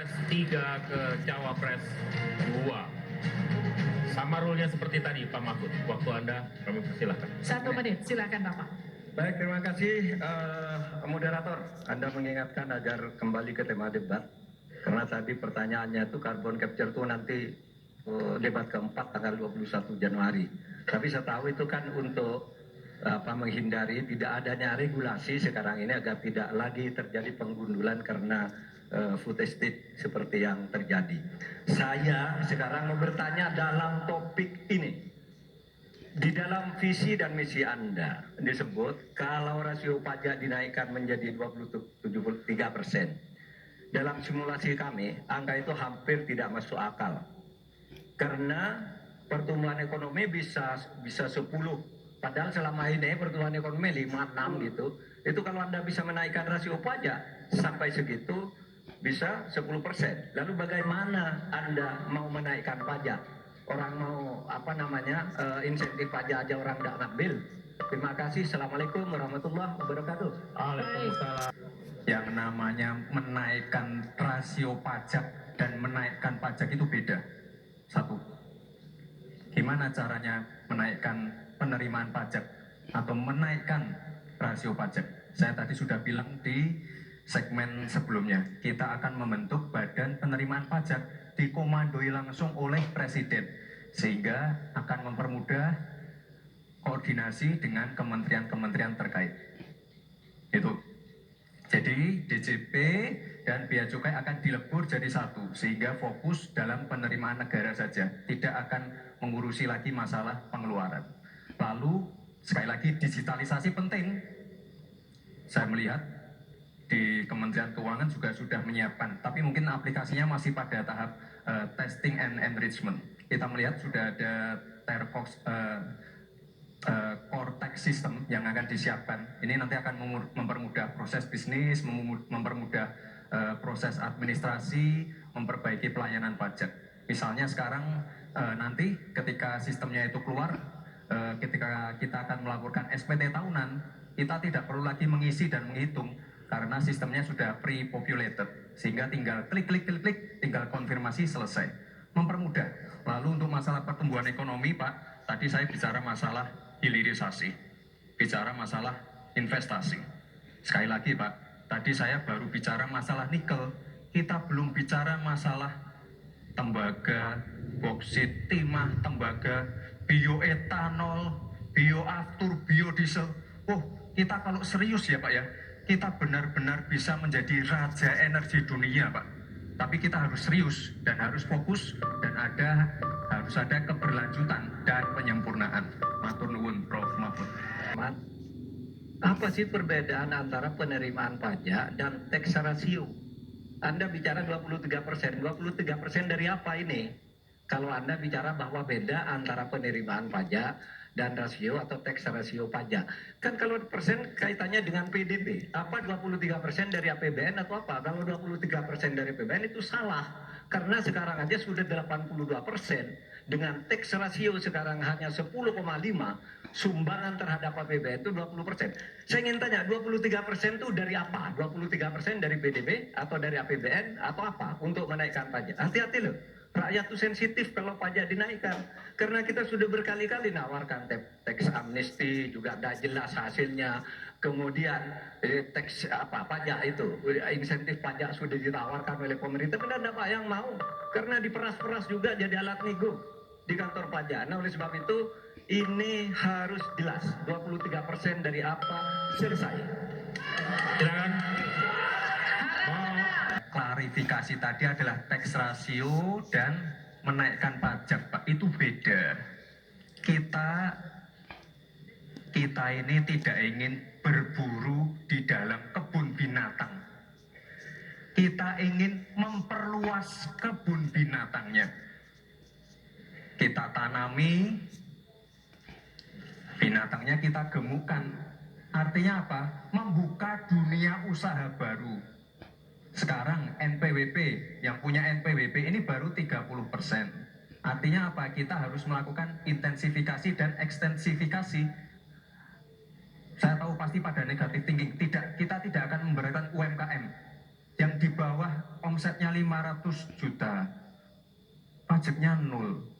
Capres 3 ke Cawapres 2. Sama rule-nya seperti tadi, Pak Mahfud. Waktu Anda kami persilahkan. 1 menit, silakan Bapak. Baik, terima kasih moderator. Anda mengingatkan agar kembali ke tema debat. Karena tadi pertanyaannya itu carbon capture itu nanti debat keempat tanggal 21 Januari. Tapi saya tahu itu kan untuk menghindari tidak adanya regulasi sekarang ini agar tidak lagi terjadi penggundulan karena food estate seperti yang terjadi. Saya sekarang mau bertanya dalam topik ini. Di dalam visi dan misi Anda disebut kalau rasio pajak dinaikkan menjadi 23%. Dalam simulasi kami, angka itu hampir tidak masuk akal. Karena pertumbuhan ekonomi bisa 10. Padahal selama ini pertumbuhan ekonomi 5-6 gitu. Itu kalau Anda bisa menaikkan rasio pajak sampai segitu bisa 10%. Lalu bagaimana Anda mau menaikkan pajak? Orang mau insentif pajak aja orang tidak ngambil. Terima kasih. Assalamualaikum warahmatullahi wabarakatuh. Waalaikumsalam. Yang namanya menaikkan rasio pajak dan menaikkan pajak itu beda. Satu, gimana caranya menaikkan penerimaan pajak atau menaikkan rasio pajak? Saya tadi sudah bilang di segmen sebelumnya, kita akan membentuk badan penerimaan pajak dikomandoi langsung oleh Presiden, sehingga akan mempermudah koordinasi dengan kementerian-kementerian terkait. Itu. Jadi DJP dan Bea Cukai akan dilebur jadi satu, sehingga fokus dalam penerimaan negara saja, tidak akan mengurusi lagi masalah pengeluaran. Lalu sekali lagi digitalisasi penting. Saya melihat di Kementerian Keuangan juga sudah menyiapkan, tapi mungkin aplikasinya masih pada tahap testing and enrichment. Kita melihat sudah ada Terfox core tax system yang akan disiapkan. Ini nanti akan mempermudah proses bisnis, mempermudah proses administrasi, memperbaiki pelayanan pajak. Misalnya sekarang nanti ketika sistemnya itu keluar, ketika kita akan melaporkan SPT tahunan, kita tidak perlu lagi mengisi dan menghitung karena sistemnya sudah pre-populated, sehingga tinggal klik, tinggal konfirmasi, selesai. Mempermudah. Lalu untuk masalah pertumbuhan ekonomi, Pak, tadi saya bicara masalah hilirisasi, bicara masalah investasi. Sekali lagi, Pak, tadi saya baru bicara masalah nikel, kita belum bicara masalah tembaga, boksit, timah, tembaga, bioetanol, bioaftur, biodiesel. Kita kalau serius ya Pak ya, kita benar-benar bisa menjadi raja energi dunia Pak. Tapi kita harus serius dan harus fokus dan harus ada keberlanjutan dan penyempurnaan. Matur nuwun Prof. Mahfud. Apa sih perbedaan antara penerimaan pajak dan tax ratio? Anda bicara 23%. 23% dari apa ini? Kalau Anda bicara bahwa beda antara penerimaan pajak dan rasio atau tax ratio pajak. Kan kalau persen kaitannya dengan PDB. Apa 23% dari APBN atau apa? Kalau 23% dari APBN itu salah. Karena sekarang aja sudah 82%. Dengan tax ratio sekarang hanya 10,5, sumbangan terhadap APBN itu 20%. Saya ingin tanya, 23% itu dari apa? 23% dari PDB atau dari APBN atau apa untuk menaikkan pajak? Hati-hati loh. Rakyat itu sensitif kalau pajak dinaikkan. Karena kita sudah berkali-kali nawarkan teks amnesti, juga tidak jelas hasilnya. Kemudian teks pajak itu, insentif pajak sudah ditawarkan oleh pemerintah. Benar tidak Pak yang mau? Karena diperas-peras juga jadi alat nego di kantor pajak. Nah oleh sebab itu ini harus jelas. 23% dari apa selesai. Silakan. Klarifikasi tadi adalah tax ratio dan menaikkan pajak, Pak. Itu beda. Kita ini tidak ingin berburu di dalam kebun binatang. Kita ingin memperluas kebun binatangnya. Kita tanami, binatangnya kita gemukkan. Artinya apa? Membuka dunia usaha baru. Sekarang NPWP, yang punya NPWP ini baru 30%. Artinya apa? Kita harus melakukan intensifikasi dan ekstensifikasi. Saya tahu pasti pada negatif thinking, kita tidak akan memberatkan UMKM yang di bawah omsetnya 500 juta, pajaknya 0.